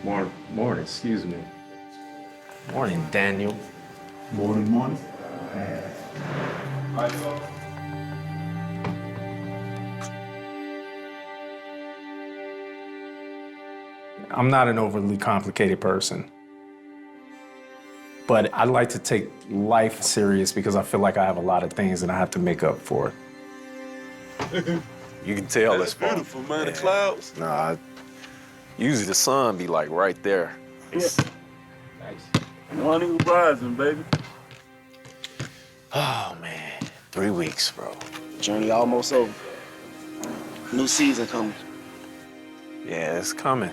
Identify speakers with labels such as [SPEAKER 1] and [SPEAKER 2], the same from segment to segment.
[SPEAKER 1] Morning, excuse me.
[SPEAKER 2] Morning, Daniel.
[SPEAKER 3] Morning.
[SPEAKER 2] I'm not an overly complicated person, but I like to take life serious because I feel like I have a lot of things that I have to make up for. You can tell
[SPEAKER 4] That's beautiful, man. The clouds.
[SPEAKER 2] Nah, usually the sun be like right there.
[SPEAKER 4] Nice. Morning rising, baby.
[SPEAKER 2] Oh man, 3 weeks, bro.
[SPEAKER 5] Journey almost over. New season coming.
[SPEAKER 2] Yeah, it's coming.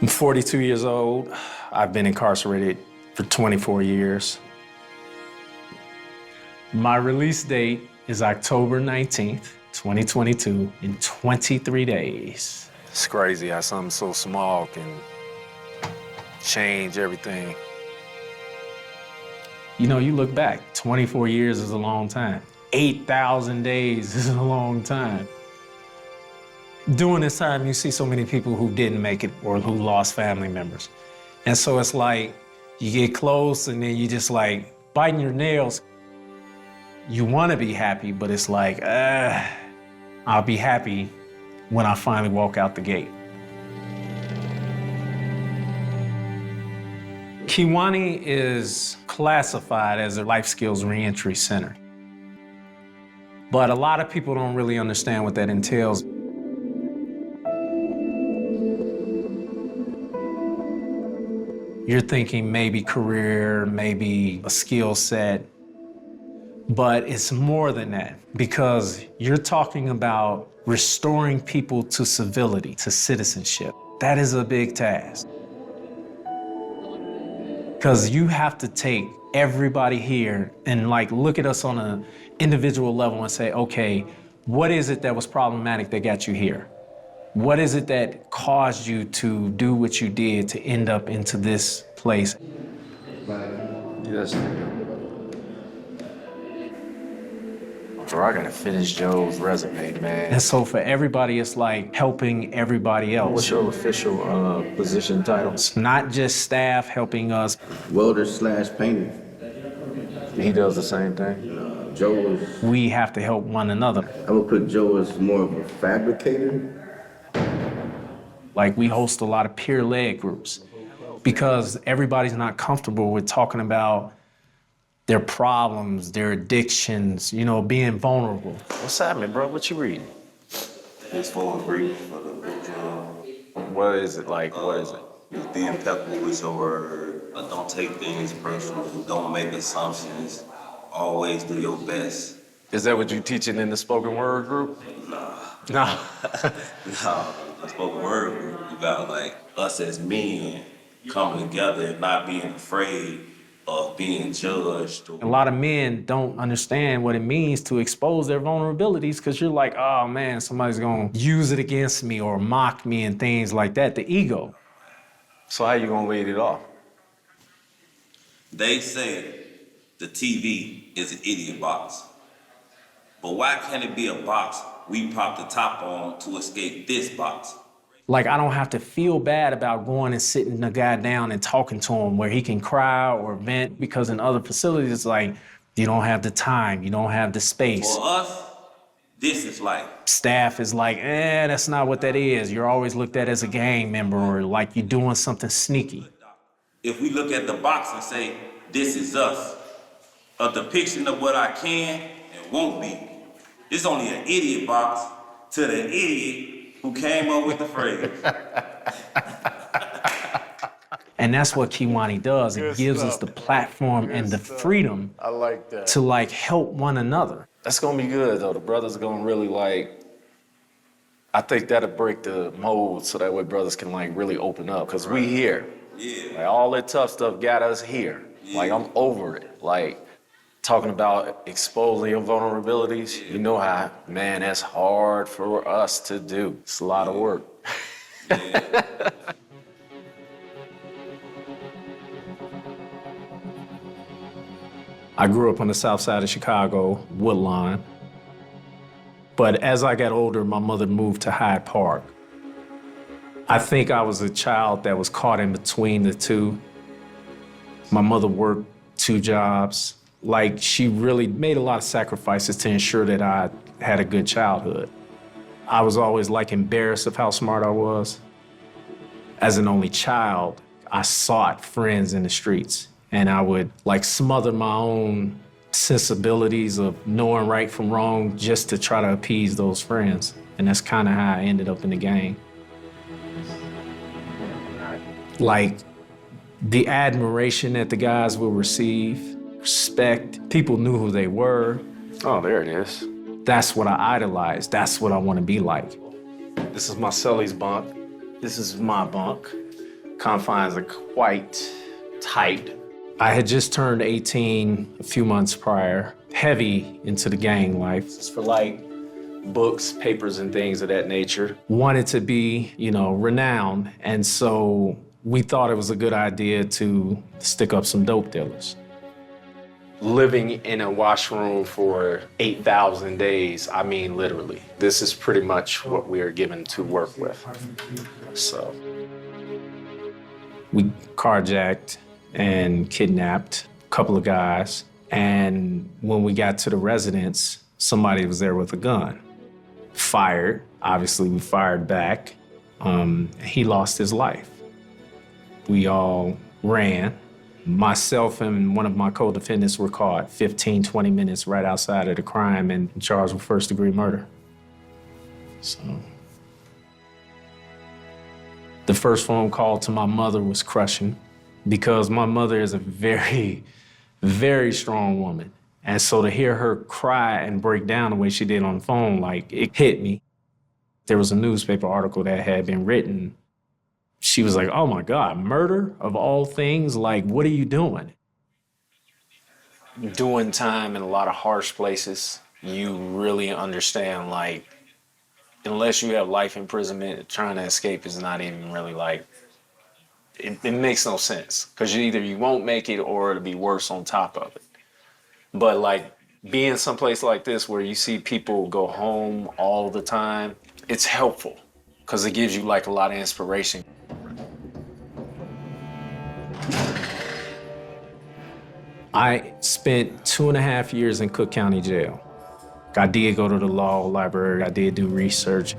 [SPEAKER 2] I'm 42 years old. I've been incarcerated for 24 years. My release date is October 19th, 2022, in 23 days. It's crazy how something so small can change everything. You know, you look back, 24 years is a long time. 8,000 days is a long time. During this time, you see so many people who didn't make it or who lost family members. And so it's like, you get close and then you just like biting your nails. You want to be happy, but it's like, I'll be happy when I finally walk out the gate. Kewanee is classified as a life skills reentry center. But a lot of people don't really understand what that entails. You're thinking maybe career, maybe a skill set, but it's more than that because you're talking about restoring people to civility, to citizenship. That is a big task. Because you have to take everybody here and like look at us on an individual level and say, okay, what is it that was problematic that got you here? What is it that caused you to do what you did to end up into this place?
[SPEAKER 1] Yes.
[SPEAKER 2] Bro, I gotta finish Joe's resume, man. And so for everybody, it's like helping everybody else.
[SPEAKER 1] What's your official position title?
[SPEAKER 2] It's not just staff helping us.
[SPEAKER 3] Welder/painter.
[SPEAKER 1] He does the same thing?
[SPEAKER 3] Joe is,
[SPEAKER 2] We have to help one another.
[SPEAKER 3] I would put Joe as more of a fabricator.
[SPEAKER 2] Like we host a lot of peer-led groups because everybody's not comfortable with talking about their problems, their addictions, you know, being vulnerable.
[SPEAKER 1] What's happening, bro? What you reading?
[SPEAKER 4] It's for a brief for the book.
[SPEAKER 1] What is it like? What is it?
[SPEAKER 4] Just be impeccable with your word. Don't take things personal. Don't make assumptions. Always do your best.
[SPEAKER 1] Is that what you teaching in the spoken word group?
[SPEAKER 4] Nah.
[SPEAKER 1] No.
[SPEAKER 4] No. The spoken word group about like us as men coming together and not being afraid of being judged.
[SPEAKER 2] A lot of men don't understand what it means to expose their vulnerabilities because you're like, oh man, somebody's gonna use it against me or mock me and things like that, the ego.
[SPEAKER 1] So how you gonna lead it off?
[SPEAKER 4] They say the TV is an idiot box. But why can't it be a box we pop the top on to escape this box?
[SPEAKER 2] Like, I don't have to feel bad about going and sitting the guy down and talking to him where he can cry or vent because in other facilities, it's like, you don't have the time, you don't have the space.
[SPEAKER 4] For us, this is life.
[SPEAKER 2] Staff is like, that's not what that is. You're always looked at as a gang member or like you're doing something sneaky.
[SPEAKER 4] If we look at the box and say, this is us, a depiction of what I can and won't be, it's only an idiot box to the idiot who came up with the phrase.
[SPEAKER 2] And that's what Kewanee does. It gives us the platform and the freedom
[SPEAKER 1] I like that.
[SPEAKER 2] to like help one another.
[SPEAKER 1] That's gonna be good though. The brothers gonna really like, I think that'll break the mold so that way brothers can like really open up. Cause we here.
[SPEAKER 4] Yeah.
[SPEAKER 1] Like all that tough stuff got us here. Like I'm over it. Like talking about exposing your vulnerabilities, you know how, man, that's hard for us to do. It's a lot of work.
[SPEAKER 4] Yeah.
[SPEAKER 2] I grew up on the south side of Chicago, Woodlawn. But as I got older, my mother moved to Hyde Park. I think I was a child that was caught in between the two. My mother worked 2 jobs. Like, she really made a lot of sacrifices to ensure that I had a good childhood. I was always like embarrassed of how smart I was. As an only child, I sought friends in the streets, and I would like smother my own sensibilities of knowing right from wrong just to try to appease those friends. And that's kind of how I ended up in the gang. Like, the admiration that the guys will receive, respect, people knew who they were.
[SPEAKER 1] Oh, there it is.
[SPEAKER 2] That's what I idolized. That's what I want to be like. This is my celly's bunk. This is my bunk. Confines are quite tight. I had just turned 18 a few months prior, heavy into the gang life. It's for like books, papers, and things of that nature. Wanted to be, renowned, and so we thought it was a good idea to stick up some dope dealers. Living in a washroom for 8,000 days, I mean literally. This is pretty much what we are given to work with. So we carjacked and kidnapped a couple of guys, and when we got to the residence, somebody was there with a gun. Fired, obviously we fired back. He lost his life. We all ran. Myself and one of my co-defendants were caught 15, 20 minutes right outside of the crime and charged with first-degree murder. So, the first phone call to my mother was crushing because my mother is a very, very strong woman. And so to hear her cry and break down the way she did on the phone, like, it hit me. There was a newspaper article that had been written. She was like, oh my God, murder of all things? Like, what are you doing? Doing time in a lot of harsh places, you really understand, like, unless you have life imprisonment, trying to escape is not even really like, it makes no sense. Because either you won't make it or it'll be worse on top of it. But like, being someplace like this where you see people go home all the time, it's helpful because it gives you like a lot of inspiration. I spent 2.5 years in Cook County Jail. I did go to the law library. I did do research.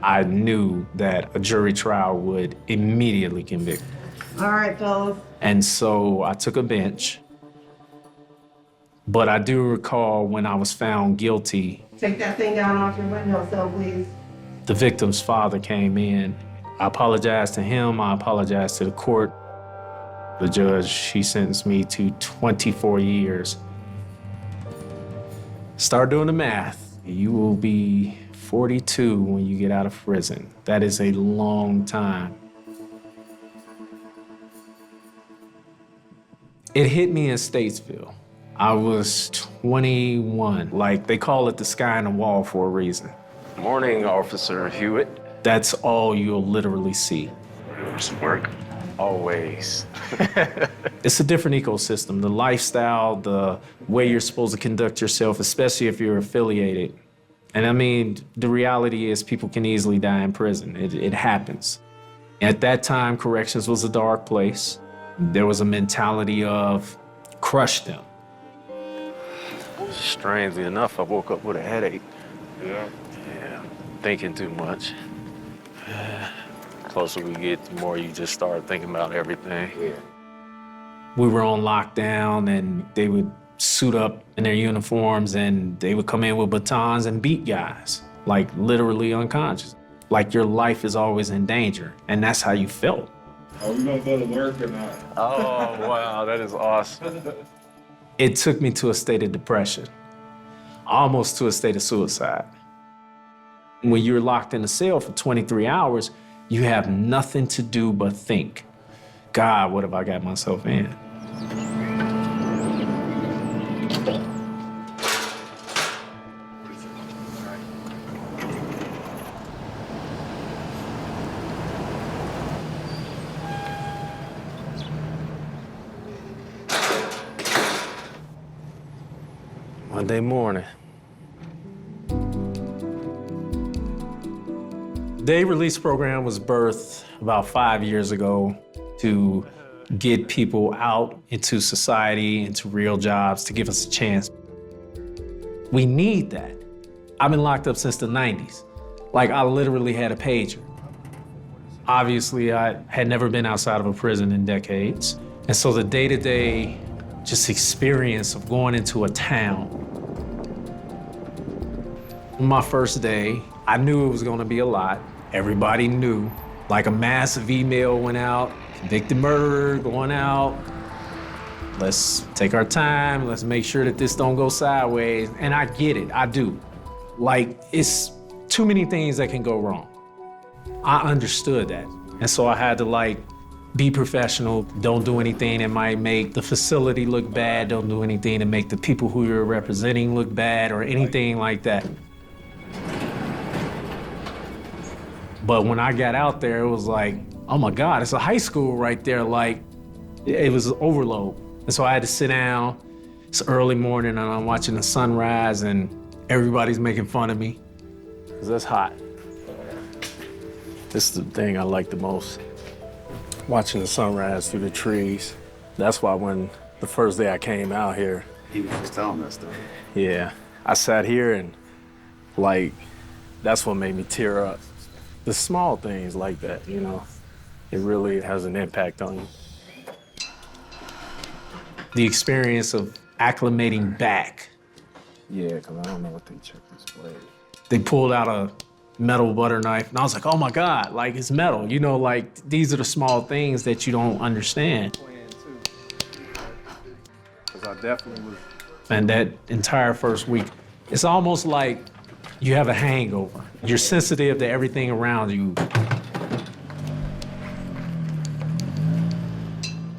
[SPEAKER 2] I knew that a jury trial would immediately convict me.
[SPEAKER 6] All right, fellas.
[SPEAKER 2] And so I took a bench. But I do recall when I was found guilty,
[SPEAKER 6] Take that thing down off your windowsill, please.
[SPEAKER 2] the victim's father came in. I apologized to him. I apologized to the court. The judge, she sentenced me to 24 years. Start doing the math. You will be 42 when you get out of prison. That is a long time. It hit me in Statesville. I was 21. Like, they call it the sky and the wall for a reason.
[SPEAKER 1] Morning, Officer Hewitt.
[SPEAKER 2] That's all you'll literally see.
[SPEAKER 1] Some work. Always.
[SPEAKER 2] It's a different ecosystem. The lifestyle, the way you're supposed to conduct yourself, especially if you're affiliated. And I mean, the reality is people can easily die in prison. It happens. At that time, corrections was a dark place. There was a mentality of crush them.
[SPEAKER 1] Strangely enough, I woke up with a headache. Yeah, thinking too much. Closer we get, the more you just start thinking about everything. Yeah.
[SPEAKER 2] We were on lockdown, and they would suit up in their uniforms, and they would come in with batons and beat guys, like literally unconscious. Like your life is always in danger, and that's how you felt.
[SPEAKER 7] Are we gonna go to work or not?
[SPEAKER 1] Oh, wow, that is awesome.
[SPEAKER 2] It took me to a state of depression, almost to a state of suicide. When you're locked in a cell for 23 hours, you have nothing to do but think, God, what have I got myself in? Monday morning. The release program was birthed about 5 years ago to get people out into society, into real jobs, to give us a chance. We need that. I've been locked up since the 90s. Like, I literally had a pager. Obviously, I had never been outside of a prison in decades. And so the day-to-day just experience of going into a town. My first day, I knew it was gonna be a lot. Everybody knew. Like, a massive email went out, convicted murderer going out. Let's take our time, let's make sure that this don't go sideways. And I get it, I do. Like, it's too many things that can go wrong. I understood that. And so I had to, like, be professional. Don't do anything that might make the facility look bad. Don't do anything to make the people who you're representing look bad or anything like that. But when I got out there, it was like, oh my God, it's a high school right there. Like, it was overload. And so I had to sit down. It's early morning and I'm watching the sunrise and everybody's making fun of me because that's hot. This is the thing I like the most, watching the sunrise through the trees. That's why when the first day I came out here,
[SPEAKER 5] He was just telling us that.
[SPEAKER 2] yeah, I sat here and, like, that's what made me tear up. The small things like that, you know, it really has an impact on you. The experience of acclimating back. Yeah, because I don't know what they checked this blade. They pulled out a metal butter knife, and I was like, oh my God, like, it's metal. You know, like, these are the small things that you don't understand. Because I definitely was. And that entire first week, it's almost like you have a hangover. You're sensitive to everything around you.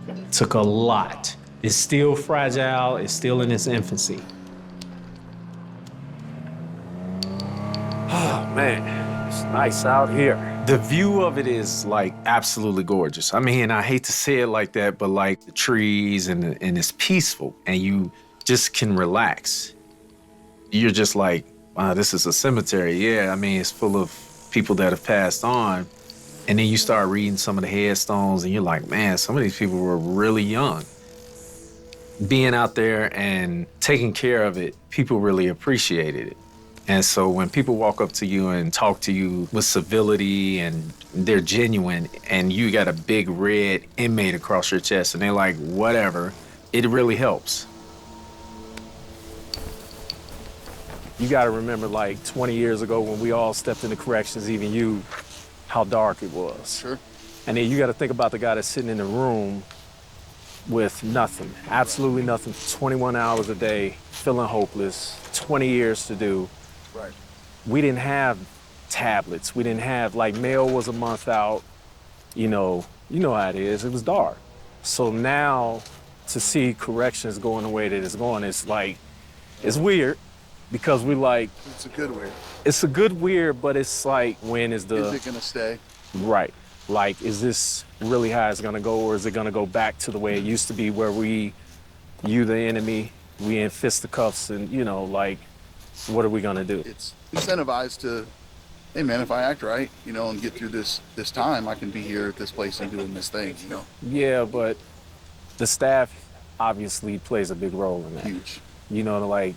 [SPEAKER 2] It took a lot. It's still fragile, it's still in its infancy. Oh man, it's nice out here. The view of it is, like, absolutely gorgeous. I mean, I hate to say it like that, but, like, the trees and it's peaceful and you just can relax. You're just like, wow, this is a cemetery. Yeah, I mean, it's full of people that have passed on. And then you start reading some of the headstones and you're like, man, some of these people were really young. Being out there and taking care of it, people really appreciated it. And so when people walk up to you and talk to you with civility and they're genuine and you got a big red inmate across your chest and they're like, whatever, it really helps. You gotta remember, like, 20 years ago when we all stepped into corrections, even you, how dark it was.
[SPEAKER 5] Sure.
[SPEAKER 2] And then you gotta think about the guy that's sitting in the room with nothing, absolutely nothing, 21 hours a day, feeling hopeless, 20 years to do.
[SPEAKER 5] Right.
[SPEAKER 2] We didn't have tablets. We didn't have, like, mail was a month out. You know how it is. It was dark. So now to see corrections going the way that it's going, it's like, it's weird because we like.
[SPEAKER 5] It's a good weird.
[SPEAKER 2] It's a good weird, but it's like, when is the.
[SPEAKER 5] Is it gonna stay?
[SPEAKER 2] Right. Like, is this really how it's gonna go, or is it gonna go back to the way it used to be where you the enemy, we in fisticuffs and, you know, like, what are we gonna do?
[SPEAKER 5] It's incentivized to, hey man, if I act right, you know, and get through this time, I can be here at this place and doing this thing, you know.
[SPEAKER 2] Yeah, but the staff obviously plays a big role in that.
[SPEAKER 5] Huge.
[SPEAKER 2] You know, like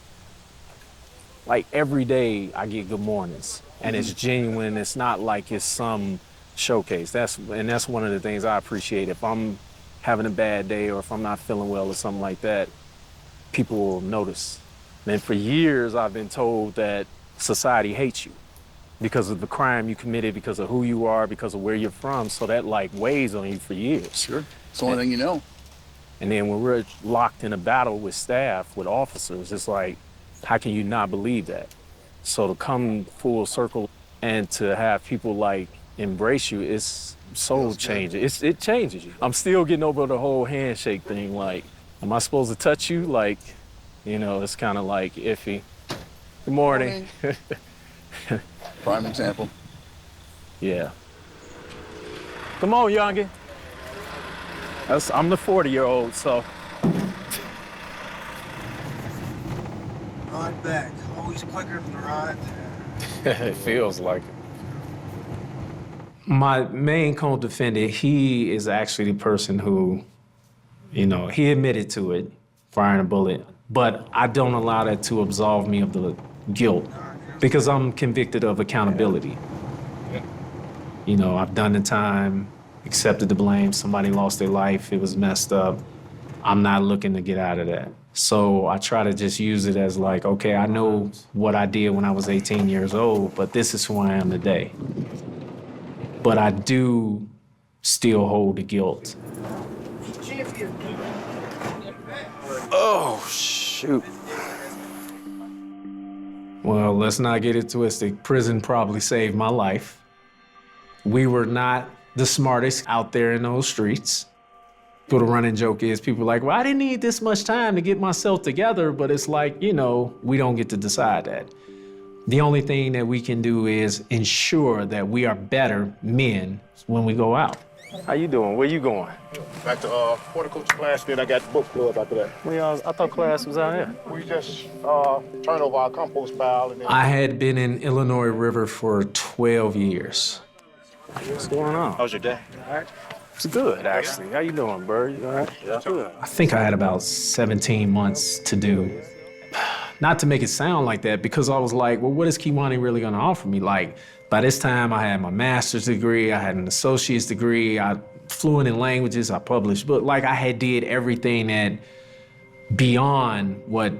[SPEAKER 2] every day I get good mornings and it's genuine. It's not like it's some showcase. That's one of the things I appreciate. If I'm having a bad day or if I'm not feeling well or something like that, people will notice. And for years I've been told that society hates you because of the crime you committed, because of who you are, because of where you're from. So that, like, weighs on you for years.
[SPEAKER 5] Sure. It's the only thing you know.
[SPEAKER 2] And then when we're locked in a battle with staff, with officers, it's like, how can you not believe that? So to come full circle and to have people, like, embrace you, it's soul changing. It changes you. I'm still getting over the whole handshake thing. Like, am I supposed to touch you? Like, you know, it's kind of like iffy. Good morning.
[SPEAKER 5] Prime example.
[SPEAKER 2] Yeah. Come on, youngin. I'm the 40-year-old, so.
[SPEAKER 8] Ride back. Always quicker than the ride.
[SPEAKER 2] It feels like it. My main co-defendant, he is actually the person who, he admitted to it, firing a bullet, but I don't allow that to absolve me of the guilt because I'm convicted of accountability. I've done the time, accepted the blame, somebody lost their life, it was messed up. I'm not looking to get out of that. So I try to just use it as like, okay, I know what I did when I was 18 years old, but this is who I am today. But I do still hold the guilt.
[SPEAKER 1] Oh, shoot.
[SPEAKER 2] Well, let's not get it twisted. Prison probably saved my life. We were not the smartest out there in those streets. The running joke is people are like, well, I didn't need this much time to get myself together, but it's like, we don't get to decide that. The only thing that we can do is ensure that we are better men when we go out.
[SPEAKER 1] How you doing? Where you going?
[SPEAKER 8] Back to horticulture class, then I got the book club after that.
[SPEAKER 1] I thought class was out here.
[SPEAKER 8] We just turn over our compost pile and then...
[SPEAKER 2] I had been in Illinois River for 12 years.
[SPEAKER 1] What's going on?
[SPEAKER 8] How's your day?
[SPEAKER 1] All right. It's good, actually. How you doing, Bird? You all right?
[SPEAKER 8] Yeah.
[SPEAKER 1] Good.
[SPEAKER 2] I think I had about 17 months to do. Not to make it sound like that, because I was like, well, what is Kewanee really gonna offer me? Like, by this time I had my master's degree, I had an associate's degree, I fluent in languages, I published books. Like I had did everything that beyond what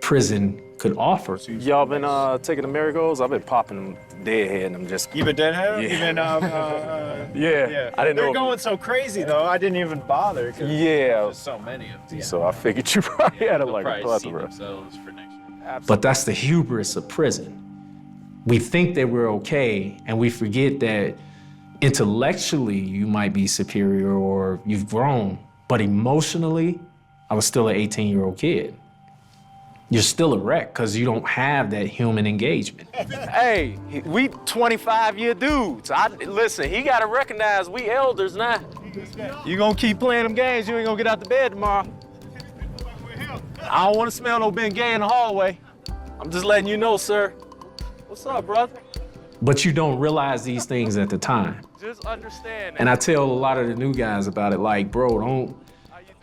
[SPEAKER 2] prison could offer.
[SPEAKER 1] Y'all been taking the marigolds? I've been popping them deadhead and I'm just...
[SPEAKER 9] You been deadhead?
[SPEAKER 1] Yeah.
[SPEAKER 9] You been,
[SPEAKER 1] Yeah. I didn't know.
[SPEAKER 9] They're going so crazy though, I didn't even bother.
[SPEAKER 1] Yeah.
[SPEAKER 9] There's so many of them.
[SPEAKER 1] So I figured you probably had a plethora.
[SPEAKER 9] For next year.
[SPEAKER 2] But that's the hubris of prison. We think that we're okay, and we forget that intellectually you might be superior or you've grown, but emotionally, I was still an 18-year-old kid. You're still a wreck because you don't have that human engagement.
[SPEAKER 1] Hey, we 25-year dudes. Listen, he got to recognize we elders now. You gonna keep playing them games, you ain't gonna get out the bed tomorrow. I don't want to smell no Ben Gay in the hallway. I'm just letting you know, sir. What's up, brother?
[SPEAKER 2] But you don't realize these things at the time.
[SPEAKER 1] Just understand.
[SPEAKER 2] And I tell a lot of the new guys about it, like, bro, don't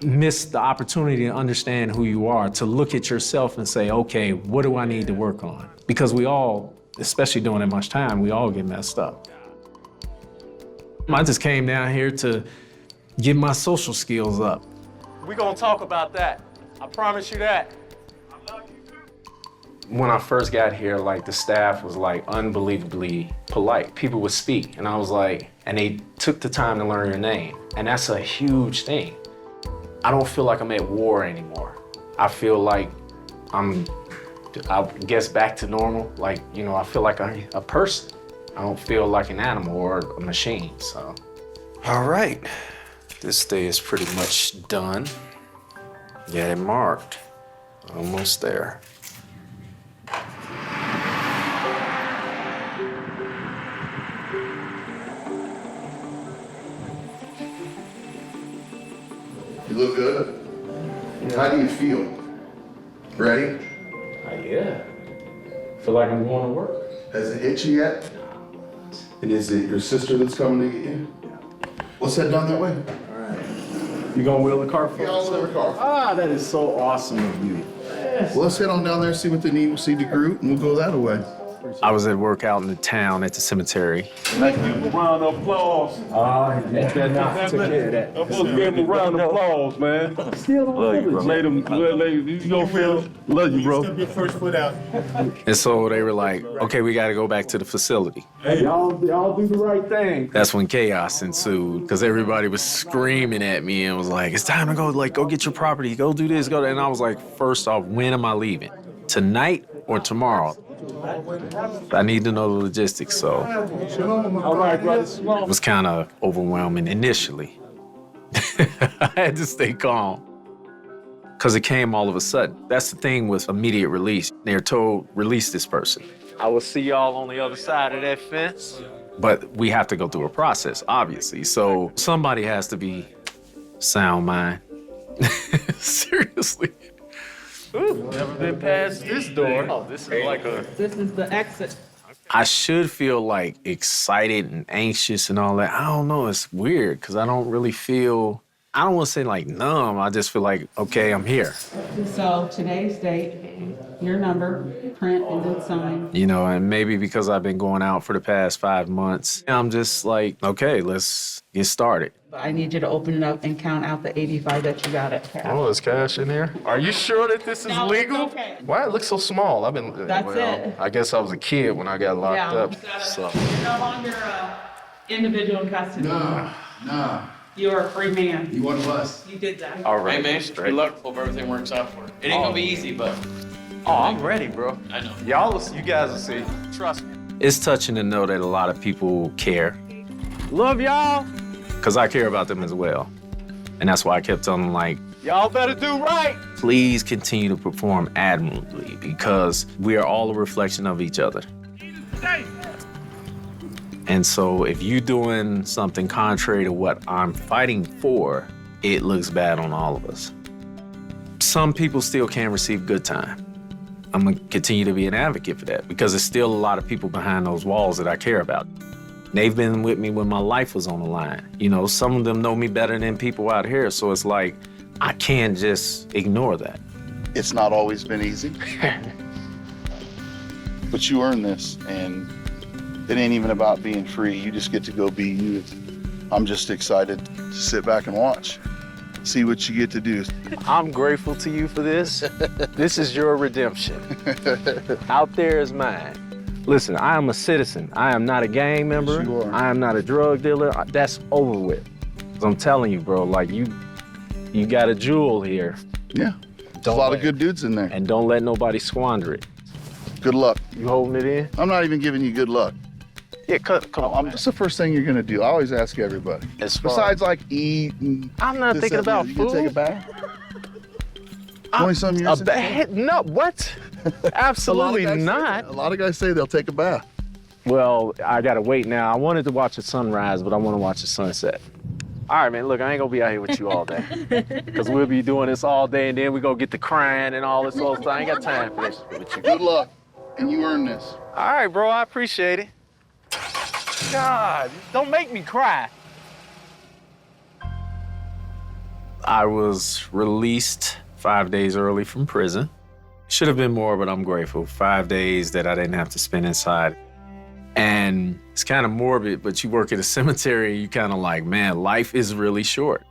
[SPEAKER 2] miss the opportunity to understand who you are, to look at yourself and say, okay, what do I need to work on? Because we all, especially during that much time, we all get messed up. I just came down here to get my social skills up.
[SPEAKER 1] We gonna talk about that. I promise you that.
[SPEAKER 2] When I first got here, like the staff was like unbelievably polite. People would speak and I was like, and they took the time to learn your name. And that's a huge thing. I don't feel like I'm at war anymore. I feel like I guess back to normal. Like, I feel like I'm a person. I don't feel like an animal or a machine, so. All right, this day is pretty much done. Get it marked, almost there.
[SPEAKER 5] You look good. How do you feel? Ready?
[SPEAKER 2] Yeah. Feel like I'm going to work.
[SPEAKER 5] Has it hit you yet? And is it your sister that's coming to get you? Let's head down that way.
[SPEAKER 3] All right. You gonna wheel the car for
[SPEAKER 5] Yeah,
[SPEAKER 3] us?
[SPEAKER 5] I'll wheel the car.
[SPEAKER 3] Ah, that is so awesome of you.
[SPEAKER 5] Well, let's head on down there, see what they need. We'll see the group, and we'll go that way.
[SPEAKER 2] I was at work out in the town at the cemetery.
[SPEAKER 7] Thank you. Round of applause.
[SPEAKER 3] Took care of that.
[SPEAKER 7] I'm supposed to give him a round of applause, man. Love you, bro. You gonna feel? Love you, bro.
[SPEAKER 8] Step your first foot out.
[SPEAKER 2] And so they were like, okay, we got to go back to the facility.
[SPEAKER 3] Hey, y'all do the right thing.
[SPEAKER 2] That's when chaos ensued because everybody was screaming at me and was like, it's time to go, go get your property, go do this, go. And I was like, first off, when am I leaving? Tonight or tomorrow? I need to know the logistics, so
[SPEAKER 3] All right, brother.
[SPEAKER 2] it was kind of overwhelming initially. I had to stay calm because it came all of a sudden. That's the thing with immediate release. They're told, release this person.
[SPEAKER 1] I will see y'all on the other side of that fence.
[SPEAKER 2] But we have to go through a process, obviously. So somebody has to be sound mind. Seriously.
[SPEAKER 1] Ooh, never been past this door. Oh, this is like a...
[SPEAKER 10] This is the exit.
[SPEAKER 2] I should feel like excited and anxious and all that. I don't know. It's weird because I don't really feel, I don't want to say like numb. I just feel like, okay, I'm here.
[SPEAKER 10] So today's date, your number, print and then sign.
[SPEAKER 2] You know, and maybe because I've been going out for the past 5 months, I'm just like, okay, let's get started.
[SPEAKER 10] I need you to open it up and count out the 85 that you got at cash.
[SPEAKER 7] Oh, there's cash in here. Are you sure that this is
[SPEAKER 10] No, it's
[SPEAKER 7] legal?
[SPEAKER 10] okay.
[SPEAKER 7] Why it looks so small? I've been.
[SPEAKER 10] That's it.
[SPEAKER 7] I guess I was a kid when I got locked up. So.
[SPEAKER 10] You're no longer individual custody.
[SPEAKER 5] Nah.
[SPEAKER 10] You're a free man.
[SPEAKER 5] You one of us.
[SPEAKER 10] You did that.
[SPEAKER 2] All right.
[SPEAKER 9] Hey, man, good luck. Hope everything works out for you. It ain't gonna be easy, but
[SPEAKER 7] Oh, I'm ready, bro.
[SPEAKER 9] I know.
[SPEAKER 7] You guys will see. Trust me.
[SPEAKER 2] It's touching to know that a lot of people care. Love y'all. Because I care about them as well. And that's why I kept telling them, like,
[SPEAKER 7] Y'all better do right.
[SPEAKER 2] please continue to perform admirably because we are all a reflection of each other. And so if you're doing something contrary to what I'm fighting for, it looks bad on all of us. Some people still can't receive good time. I'm gonna continue to be an advocate for that because there's still a lot of people behind those walls that I care about. They've been with me when my life was on the line. You know, some of them know me better than people out here, so it's like, I can't just ignore that.
[SPEAKER 5] It's not always been easy. But you earned this, and it ain't even about being free. You just get to go be you. I'm just excited to sit back and watch, see what you get to do.
[SPEAKER 2] I'm grateful to you for this. This is your redemption. Out there is mine. Listen, I am a citizen. I am not a gang member.
[SPEAKER 5] Yes, you are.
[SPEAKER 2] I am not a drug dealer. That's over with. 'Cause I'm telling you, bro, like you got a jewel here.
[SPEAKER 5] Yeah, there's a lot of good dudes in there.
[SPEAKER 2] And don't let nobody squander it.
[SPEAKER 5] Good luck.
[SPEAKER 2] You holding it in?
[SPEAKER 5] I'm not even giving you good luck.
[SPEAKER 2] Yeah, come on.
[SPEAKER 5] What's the first thing you're gonna do? I always ask everybody.
[SPEAKER 2] As far-
[SPEAKER 5] Besides like eat and
[SPEAKER 2] I'm not
[SPEAKER 5] this,
[SPEAKER 2] thinking
[SPEAKER 5] that,
[SPEAKER 2] about
[SPEAKER 5] and the other. You
[SPEAKER 2] food.
[SPEAKER 5] gonna take a bath? 20-some years
[SPEAKER 2] A
[SPEAKER 5] ago?
[SPEAKER 2] bath? No, what? Absolutely not.
[SPEAKER 5] A lot of guys say they'll take a bath.
[SPEAKER 2] Well, I gotta wait now. I wanted to watch the sunrise, but I want to watch the sunset. All right, man, look, I ain't gonna be out here with you all day. Because we'll be doing this all day, and then we go get to crying and all this other stuff. I ain't got time for this with you.
[SPEAKER 5] Good luck, and you earned this.
[SPEAKER 2] All right, bro, I appreciate it. God, don't make me cry. I was released 5 days early from prison. Should have been more, but I'm grateful. 5 days that I didn't have to spend inside. And it's kind of morbid, but you work at a cemetery, you kind of like, man, life is really short.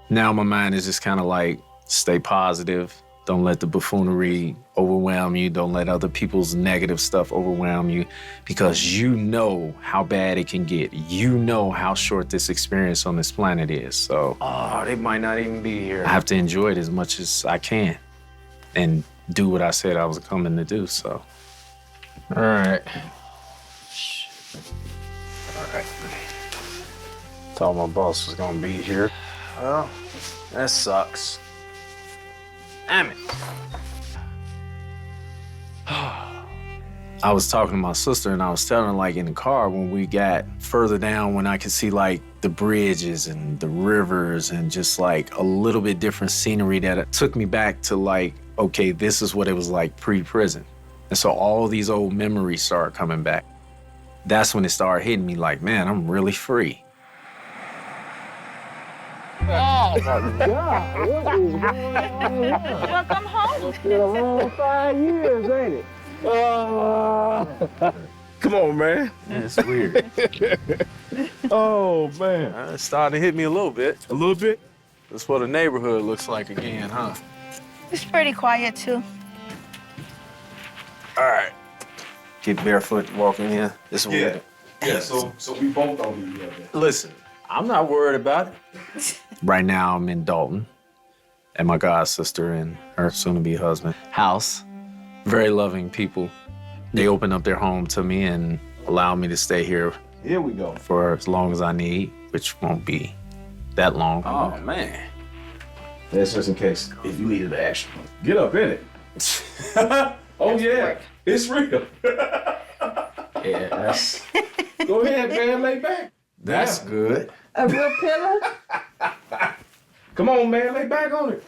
[SPEAKER 2] Now my mind is just kind of like, stay positive. Don't let the buffoonery overwhelm you. Don't let other people's negative stuff overwhelm you because you know how bad it can get. You know how short this experience on this planet is. So, they might not even be here. I have to enjoy it as much as I can and do what I said I was coming to do, so.
[SPEAKER 7] All right.
[SPEAKER 2] Thought my boss was gonna be here. Well, that sucks. Damn it. I was talking to my sister and I was telling her, like, in the car when we got further down, when I could see like the bridges and the rivers and just like a little bit different scenery that it took me back to like, okay, this is what it was like pre-prison. And so all these old memories started coming back. That's when it started hitting me like, man, I'm really free.
[SPEAKER 3] Oh my God, what is going on?
[SPEAKER 10] Welcome home.
[SPEAKER 3] It's been a long 5 years, ain't it?
[SPEAKER 7] Come on, man.
[SPEAKER 2] Man, it's weird.
[SPEAKER 7] Oh, man.
[SPEAKER 2] It's starting to hit me a little bit.
[SPEAKER 7] A little bit?
[SPEAKER 2] That's what the neighborhood looks like again, huh?
[SPEAKER 11] It's pretty quiet too.
[SPEAKER 2] All right. Get barefoot walking in. This weird.
[SPEAKER 7] Yeah, so we both don't do that.
[SPEAKER 2] Listen, I'm not worried about it. Right now, I'm in Dalton at my god sister and her soon-to-be husband house. Very loving people. They open up their home to me and allow me to stay here
[SPEAKER 3] Here we go.
[SPEAKER 2] for as long as I need, which won't be that long.
[SPEAKER 3] Oh, man. That's just in case if you needed action. Get up in it. Oh, yeah. It's real.
[SPEAKER 2] Yeah, that's
[SPEAKER 3] Go ahead, man. Lay back.
[SPEAKER 2] good.
[SPEAKER 6] A real pillow?
[SPEAKER 3] Come on, man. Lay back on it.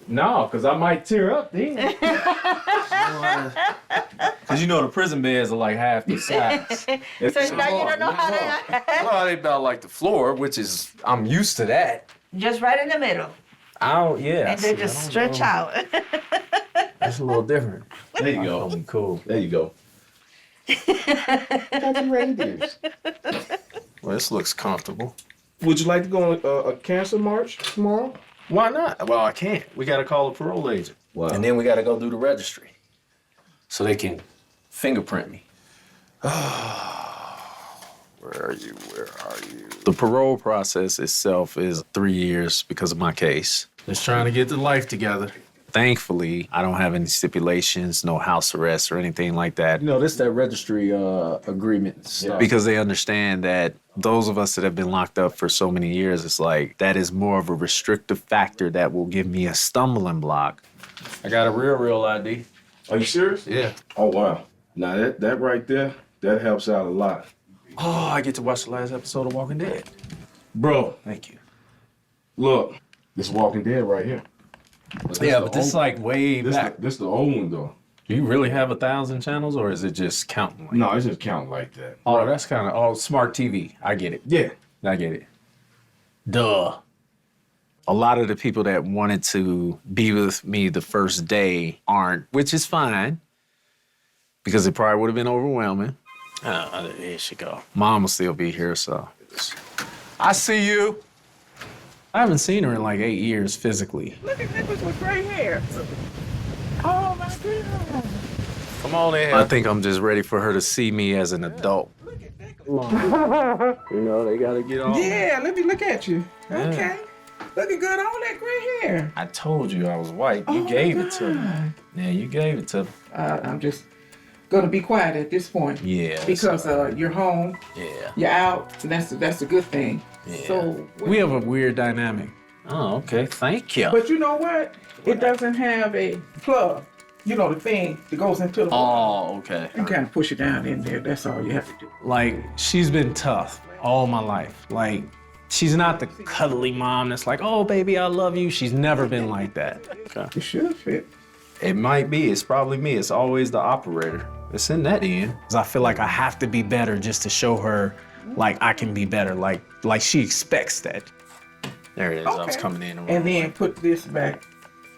[SPEAKER 3] No, because I might tear up then.
[SPEAKER 2] Cause you know the prison beds are like half the size.
[SPEAKER 11] So now you don't know how to.
[SPEAKER 1] Well, they about like the floor, which is, I'm used to that.
[SPEAKER 11] Just right in the middle.
[SPEAKER 2] Yeah.
[SPEAKER 11] And they just stretch out.
[SPEAKER 2] That's a little different.
[SPEAKER 3] There you go.
[SPEAKER 2] Cool.
[SPEAKER 3] There you go. Got some reindeers.
[SPEAKER 1] Well, this looks comfortable.
[SPEAKER 3] Would you like to go on a cancer march tomorrow?
[SPEAKER 1] Why not? Well, I can't. We got to call a parole agent.
[SPEAKER 3] Wow.
[SPEAKER 1] And then we got to go do the registry so they can fingerprint me. Where are you? Where are you? The parole process itself is 3 years because of my case.
[SPEAKER 2] Just trying to get the life together.
[SPEAKER 1] Thankfully, I don't have any stipulations, no house arrest or anything like that.
[SPEAKER 3] You know, this that registry agreement stuff.
[SPEAKER 1] Because they understand that those of us that have been locked up for so many years, it's like that is more of a restrictive factor that will give me a stumbling block.
[SPEAKER 2] I got a real ID.
[SPEAKER 3] Are you serious?
[SPEAKER 2] Yeah.
[SPEAKER 3] Oh, wow. Now, that right there, that helps out a lot.
[SPEAKER 2] Oh, I get to watch the last episode of Walking Dead.
[SPEAKER 3] Bro,
[SPEAKER 2] Thank you.
[SPEAKER 3] look, this Walking Dead right here. But
[SPEAKER 2] This like way back.
[SPEAKER 3] This the old one, though.
[SPEAKER 2] Do you really have 1,000 channels, or is it just counting? Like
[SPEAKER 3] No, it's just counting like that.
[SPEAKER 2] Oh, that's kind of smart TV. I get it.
[SPEAKER 3] Yeah.
[SPEAKER 2] I get it. Duh.
[SPEAKER 1] A lot of the people that wanted to be with me the first day aren't, which is fine because it probably would have been overwhelming.
[SPEAKER 2] Here she go.
[SPEAKER 1] Mom will still be here, so.
[SPEAKER 2] I see you. I haven't seen her in like 8 years physically.
[SPEAKER 10] Look at Nicholas with gray hair. Oh my goodness.
[SPEAKER 2] Come on in.
[SPEAKER 1] I think I'm just ready for her to see me as an adult.
[SPEAKER 2] You know, they gotta get on.
[SPEAKER 10] Yeah, let me look at you. Okay. Looking good on that gray hair.
[SPEAKER 2] I told you I was white. You gave it to me. Yeah, you gave it to me.
[SPEAKER 10] I'm just gonna be quiet at this point.
[SPEAKER 2] Yeah.
[SPEAKER 10] Because you're home,
[SPEAKER 2] Yeah.
[SPEAKER 10] you're out, and that's a good thing.
[SPEAKER 2] Yeah.
[SPEAKER 10] So
[SPEAKER 2] We have a weird dynamic. Oh, okay. Thank you.
[SPEAKER 10] but you know what? It doesn't have a plug. You know, the thing that goes into the wall.
[SPEAKER 2] Oh, okay.
[SPEAKER 10] You kind of push it down in there. That's all you have to do.
[SPEAKER 2] Like, she's been tough all my life. Like, she's not the cuddly mom that's like, oh, baby, I love you. She's never been like that. Okay.
[SPEAKER 10] It should fit.
[SPEAKER 2] It might be. It's probably me. It's always the operator. It's in that end. 'Cause I feel like I have to be better just to show her, like, I can be better. Like she expects that. There it is. I was
[SPEAKER 10] Okay.
[SPEAKER 2] coming in.
[SPEAKER 10] And then put this back.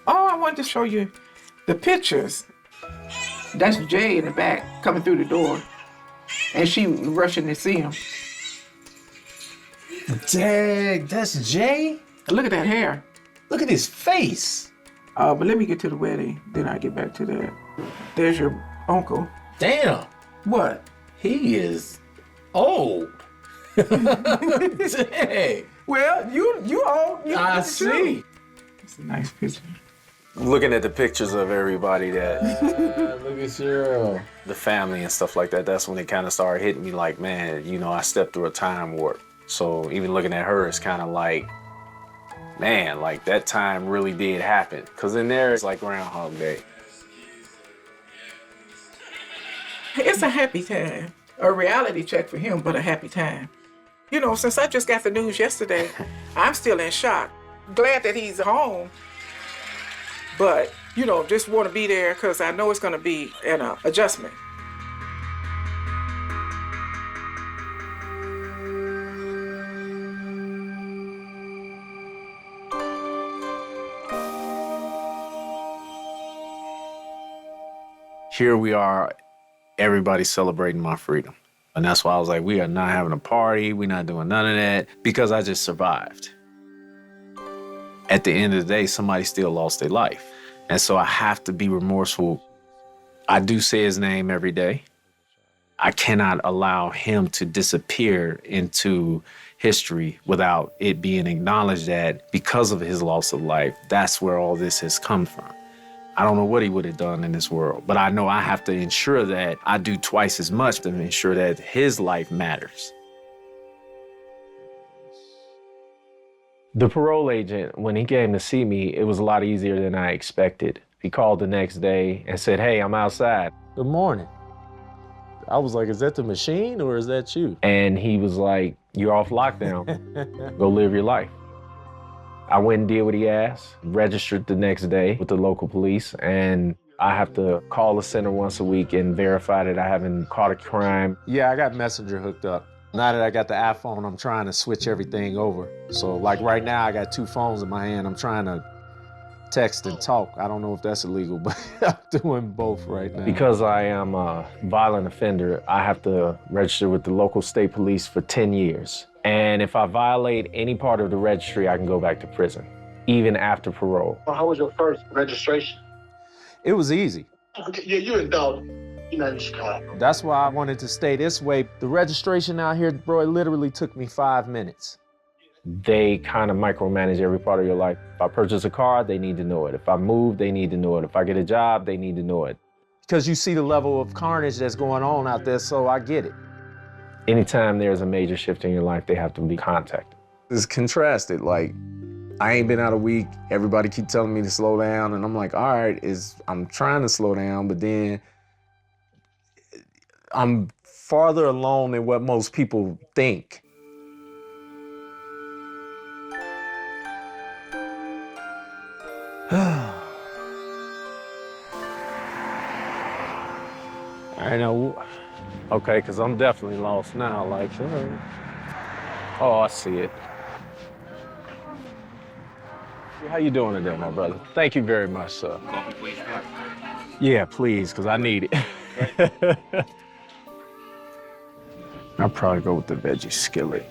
[SPEAKER 10] Oh, I wanted to show you the pictures. That's Jay in the back coming through the door. And she rushing to see him.
[SPEAKER 2] Dang, that's Jay?
[SPEAKER 10] Look at that hair.
[SPEAKER 2] Look at his face.
[SPEAKER 10] But let me get to the wedding. Then I get back to that. There's your uncle.
[SPEAKER 2] Damn.
[SPEAKER 10] What?
[SPEAKER 2] He is old. Dang.
[SPEAKER 10] Well, you all. You
[SPEAKER 2] I
[SPEAKER 10] look at you.
[SPEAKER 2] see.
[SPEAKER 10] It's a nice picture.
[SPEAKER 1] Looking at the pictures of everybody that,
[SPEAKER 2] Look at Cheryl.
[SPEAKER 1] the family and stuff like that, that's when it kind of started hitting me like, man, you know, I stepped through a time warp. So even looking at her, it's kind of like, man, like that time really did happen. Because in there, it's like Groundhog Day.
[SPEAKER 10] It's a happy time. A reality check for him, but a happy time. You know, since I just got the news yesterday, I'm still in shock. Glad that he's home. But, you know, just want to be there because I know it's going to be an adjustment.
[SPEAKER 1] Here we are, everybody celebrating my freedom. And that's why I was like, we are not having a party. We're not doing none of that because I just survived. At the end of the day, somebody still lost their life. And so I have to be remorseful. I do say his name every day. I cannot allow him to disappear into history without it being acknowledged that because of his loss of life, that's where all this has come from. I don't know what he would have done in this world, but I know I have to ensure that I do twice as much to ensure that his life matters. The parole agent, when he came to see me, it was a lot easier than I expected. He called the next day and said, hey, I'm outside. Good morning. I was like, is that the machine or is that you? And he was like, you're off lockdown. Go live your life. I went and did what he asked, registered the next day with the local police, and I have to call the center once a week and verify that I haven't caught a crime.
[SPEAKER 2] Yeah, I got Messenger hooked up. Now that I got the iPhone, I'm trying to switch everything over. So like right now, I got 2 phones in my hand. I'm trying to text and talk. I don't know if that's illegal, but I'm doing both right now.
[SPEAKER 1] Because I am a violent offender, I have to register with the local state police for 10 years. And if I violate any part of the registry, I can go back to prison, even after parole.
[SPEAKER 8] Well, how was your first registration?
[SPEAKER 2] It was easy.
[SPEAKER 8] Okay, yeah, you're in Dalton. You're not in Chicago.
[SPEAKER 2] That's why I wanted to stay this way. The registration out here, bro, it literally took me 5 minutes.
[SPEAKER 1] They kind of micromanage every part of your life. If I purchase a car, they need to know it. If I move, they need to know it. If I get a job, they need to know it.
[SPEAKER 2] Because you see the level of carnage that's going on out there, so I get it.
[SPEAKER 1] Anytime there's a major shift in your life, they have to be contacted.
[SPEAKER 2] It's contrasted. Like, I ain't been out a week. Everybody keep telling me to slow down, and I'm like, all right, I'm trying to slow down, but then I'm farther along than what most people think. I know. Okay, because I'm definitely lost now. Like, oh, I see it. How you doing today, my brother? Thank you very much, sir. Yeah, please, because I need it. I'll probably go with the veggie skillet.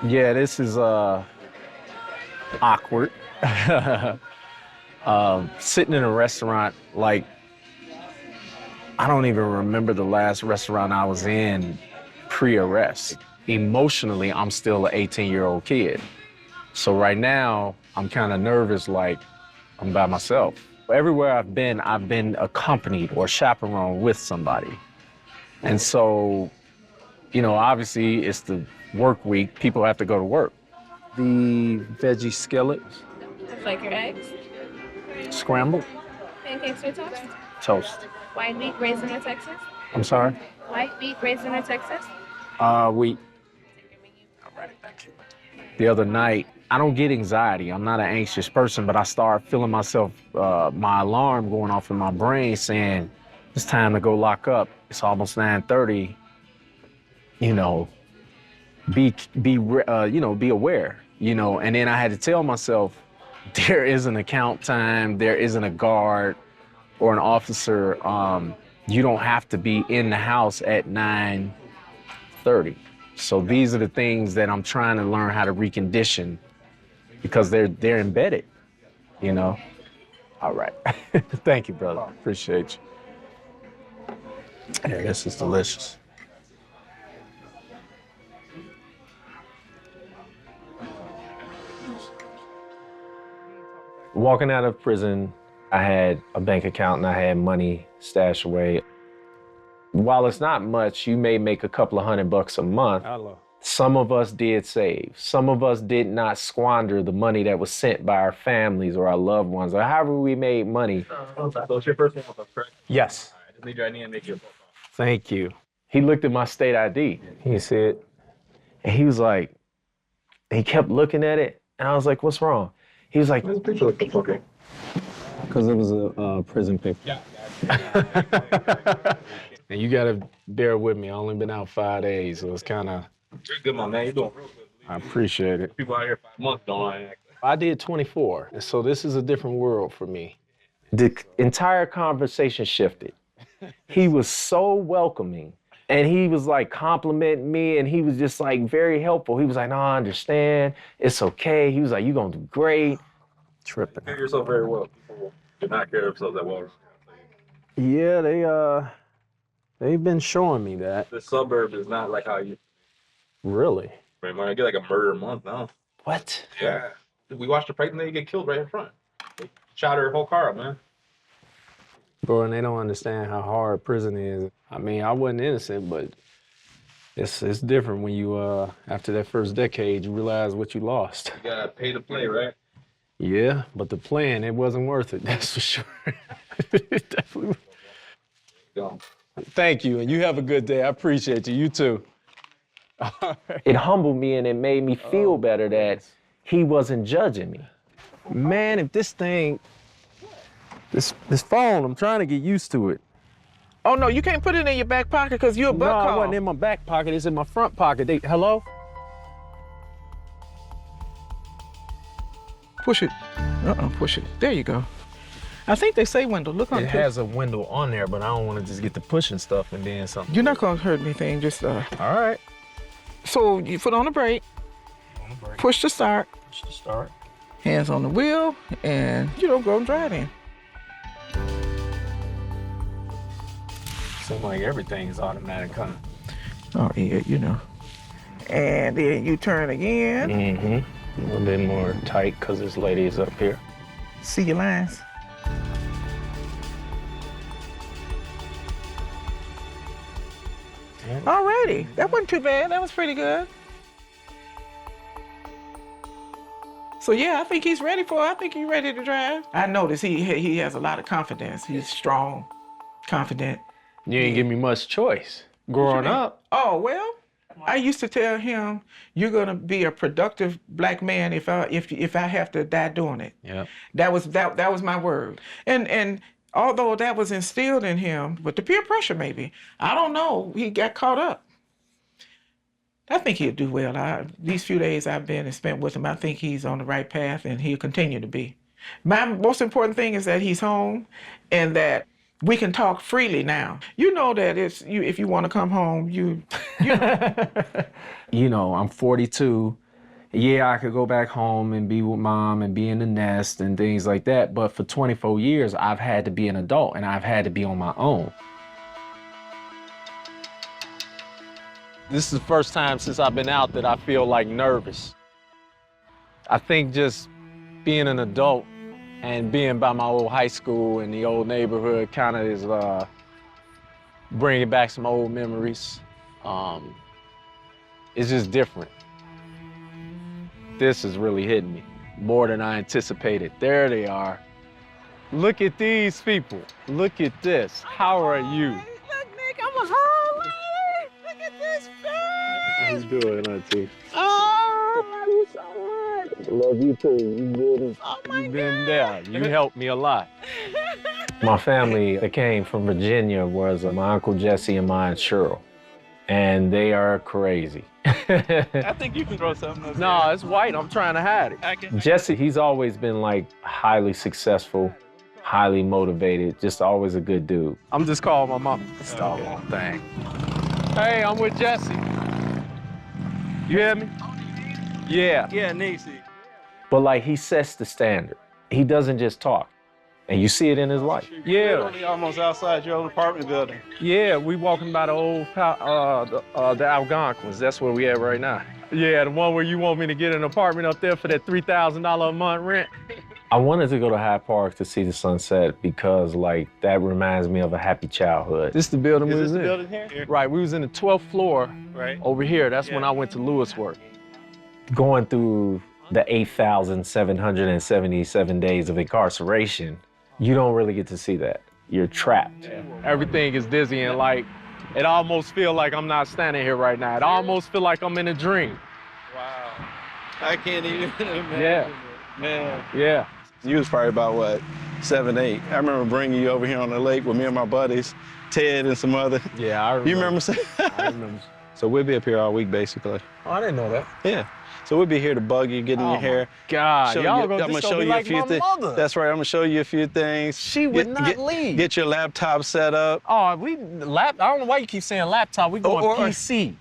[SPEAKER 2] Yeah, this is awkward. Sitting in a restaurant, like, I don't even remember the last restaurant I was in pre-arrest. Emotionally, I'm still an 18-year-old kid. So right now, I'm kind of nervous, like I'm by myself. Everywhere I've been accompanied or chaperoned with somebody. And so, you know, obviously it's the work week, people have to go to work. The veggie skillet.
[SPEAKER 12] Like your eggs?
[SPEAKER 2] Scrambled.
[SPEAKER 12] Pancakes or toast?
[SPEAKER 2] Toast.
[SPEAKER 12] White wheat, raisin, or Texas?
[SPEAKER 2] I'm sorry?
[SPEAKER 12] White wheat, raisin, or Texas?
[SPEAKER 2] Wheat. All right, thank you. The other night, I don't get anxiety. I'm not an anxious person, but I start feeling myself, my alarm going off in my brain saying, it's time to go lock up. It's almost 9:30. You know, be aware, you know, and then I had to tell myself, there isn't account time, there isn't a guard or an officer. You don't have to be in the house at 9:30. So these are the things that I'm trying to learn how to recondition because they're embedded, you know? All right. Thank you, brother. Appreciate you. Yeah, this is delicious.
[SPEAKER 1] Walking out of prison, I had a bank account and I had money stashed away. While it's not much, you may make a couple of $100 a month. Some of us did save. Some of us did not squander the money that was sent by our families or our loved ones, or however we made money.
[SPEAKER 7] So it's your first name, correct?
[SPEAKER 1] Yes.
[SPEAKER 7] I just need your ID and make your profile.
[SPEAKER 1] Thank you. He looked at my state ID. He said, and he was like, he kept looking at it, and I was like, what's wrong? He was like,
[SPEAKER 7] This picture looks okay.
[SPEAKER 2] Because it was a prison picture.
[SPEAKER 7] Yeah.
[SPEAKER 2] And you gotta bear with me. I only been out 5 days, so it's kind of.
[SPEAKER 7] You're good, my man. You're doing real good.
[SPEAKER 2] I appreciate it.
[SPEAKER 7] People out here 5 months don't act.
[SPEAKER 2] I did 24, and so this is a different world for me.
[SPEAKER 1] the entire conversation shifted. He was so welcoming. And he was like complimenting me, and he was just like very helpful. He was like, no, I understand. It's okay. He was like, you're going to do great.
[SPEAKER 2] Tripping.
[SPEAKER 7] You carry yourself very well. People do not carry themselves that well.
[SPEAKER 2] Yeah, they've been showing me that.
[SPEAKER 7] The suburb is not like how you.
[SPEAKER 2] Really?
[SPEAKER 7] I mean, I get like a murder a month now.
[SPEAKER 2] What?
[SPEAKER 7] Yeah. We watched the pregnant lady get killed right in front. They shot her whole car up, man.
[SPEAKER 2] Bro, and they don't understand how hard prison is. I mean, I wasn't innocent, but it's different when you, after that first decade, you realize what you lost.
[SPEAKER 7] You gotta pay to play, right?
[SPEAKER 2] Yeah, but the plan, it wasn't worth it, that's for sure. It definitely.
[SPEAKER 7] Go.
[SPEAKER 2] Thank you, and you have a good day. I appreciate you. You too.
[SPEAKER 1] It humbled me and it made me feel better that he wasn't judging me.
[SPEAKER 2] Man, if this thing, this phone, I'm trying to get used to it.
[SPEAKER 10] Oh no, you can't put it in your back pocket because you're a butt
[SPEAKER 2] No,
[SPEAKER 10] call.
[SPEAKER 2] it wasn't in my back pocket, it's in my front pocket. Hello?
[SPEAKER 10] Push it. Push it. There you go. I think they say window. Look on
[SPEAKER 2] It
[SPEAKER 10] the
[SPEAKER 2] has a window on there, but I don't want to just get to pushing stuff and then something.
[SPEAKER 10] You're not gonna hurt anything. Just
[SPEAKER 2] All right.
[SPEAKER 10] So you put on the brake. Push to start.
[SPEAKER 2] Push to start.
[SPEAKER 10] Hands on the wheel, and go and drive in.
[SPEAKER 2] Seems like everything's automatic, huh?
[SPEAKER 10] Oh yeah, And then you turn again.
[SPEAKER 2] Mm-hmm. A little bit more tight because this lady is up here.
[SPEAKER 10] See your lines. Alrighty, that wasn't too bad. That was pretty good. So yeah, I think he's ready I think he's ready to drive. I noticed he has a lot of confidence. He's strong, confident.
[SPEAKER 2] You ain't give me much choice. Growing up.
[SPEAKER 10] Oh well, I used to tell him, "You're gonna be a productive black man if I have to die doing it."
[SPEAKER 2] Yeah.
[SPEAKER 10] That was my word. And although that was instilled in him, but the peer pressure maybe, I don't know, he got caught up. I think he'll do well. These few days I've been and spent with him, I think he's on the right path and he'll continue to be. My most important thing is that he's home and that we can talk freely now. You know that if you want to come home, you
[SPEAKER 2] I'm 42. Yeah, I could go back home and be with mom and be in the nest and things like that. But for 24 years, I've had to be an adult and I've had to be on my own. This is the first time since I've been out that I feel like nervous. I think just being an adult and being by my old high school and the old neighborhood kind of is bringing back some old memories. It's just different. This is really hitting me more than I anticipated. There they are. Look at these people. Look at this. How are you?
[SPEAKER 11] Look, Nick, I'm a whole lady. Look at this face.
[SPEAKER 2] How you doing, Auntie?
[SPEAKER 11] Oh, I love you so much.
[SPEAKER 2] Love you too. You've been there. You helped me a lot. My family that came from Virginia was my Uncle Jesse and my Aunt Cheryl. And they are crazy.
[SPEAKER 9] I think you can throw something up
[SPEAKER 2] No,
[SPEAKER 9] there.
[SPEAKER 2] it's white. I'm trying to hide it.
[SPEAKER 9] I can.
[SPEAKER 2] Jesse, he's always been like highly successful, highly motivated, just always a good dude. I'm just calling my mom. It's the wrong thing. Hey, I'm with Jesse. You hear me? Yeah.
[SPEAKER 9] Yeah, Nixie.
[SPEAKER 2] But like he sets the standard. He doesn't just talk. And you see it in his life. Yeah.
[SPEAKER 9] Literally almost outside your old apartment building.
[SPEAKER 2] Yeah, we walking by the old, the Algonquins. That's where we at right now. Yeah, the one where you want me to get an apartment up there for that $3,000 a month rent. I wanted to go to Hyde Park to see the sunset because, like, that reminds me of a happy childhood. This is the building we was in.
[SPEAKER 9] Is this the building here?
[SPEAKER 2] Right, we was in the 12th floor
[SPEAKER 9] Right.
[SPEAKER 2] over here. That's when I went to Lewisburg. Going through the 8,777 days of incarceration, you don't really get to see that. You're trapped. Yeah. Everything is dizzy and like, it almost feel like I'm not standing here right now. It almost feel like I'm in a dream.
[SPEAKER 9] Wow. I can't even imagine.
[SPEAKER 2] Yeah.
[SPEAKER 9] It. Man.
[SPEAKER 2] Yeah.
[SPEAKER 7] You was probably about, what, 7, 8. I remember bringing you over here on the lake with me and my buddies, Ted and some other.
[SPEAKER 2] Yeah, I remember.
[SPEAKER 7] You remember?
[SPEAKER 2] I remember.
[SPEAKER 7] So we'll be up here all week, basically.
[SPEAKER 2] Oh, I didn't know that.
[SPEAKER 7] Yeah. So we'll be here to bug you, get in your hair.
[SPEAKER 2] God,
[SPEAKER 7] Show
[SPEAKER 2] y'all
[SPEAKER 7] you-
[SPEAKER 2] gonna,
[SPEAKER 7] I'm
[SPEAKER 2] this
[SPEAKER 7] gonna show
[SPEAKER 2] gonna be
[SPEAKER 7] you a
[SPEAKER 2] like
[SPEAKER 7] few
[SPEAKER 2] my
[SPEAKER 7] things.
[SPEAKER 2] mother.
[SPEAKER 7] That's right. I'm gonna show you a few things.
[SPEAKER 2] She would not leave.
[SPEAKER 7] Get your laptop set up.
[SPEAKER 2] Oh, I don't know why you keep saying laptop. We going PC.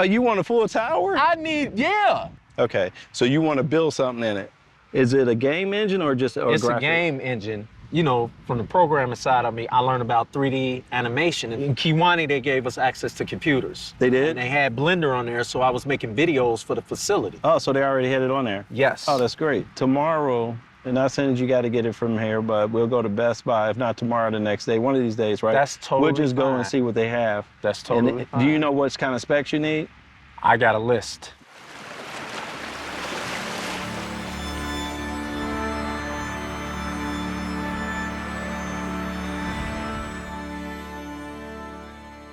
[SPEAKER 7] You want a full tower?
[SPEAKER 2] Yeah.
[SPEAKER 7] Okay. So you want to build something in it? Is it a game engine or just
[SPEAKER 2] It's
[SPEAKER 7] graphic?
[SPEAKER 2] a game engine. You know, from the programming side of me, I learned about 3D animation. And in Kewanee, they gave us access to computers.
[SPEAKER 7] They did?
[SPEAKER 2] And they had Blender on there, so I was making videos for the facility.
[SPEAKER 7] Oh, so they already had it on there?
[SPEAKER 2] Yes.
[SPEAKER 7] Oh, that's great. Tomorrow, and not saying that you got to get it from here, but we'll go to Best Buy, if not tomorrow, the next day, one of these days, right?
[SPEAKER 2] That's totally
[SPEAKER 7] We'll just go
[SPEAKER 2] fine.
[SPEAKER 7] and see what they have.
[SPEAKER 2] That's totally
[SPEAKER 7] and
[SPEAKER 2] fine.
[SPEAKER 7] Do you know what kind of specs you need?
[SPEAKER 2] I got a list.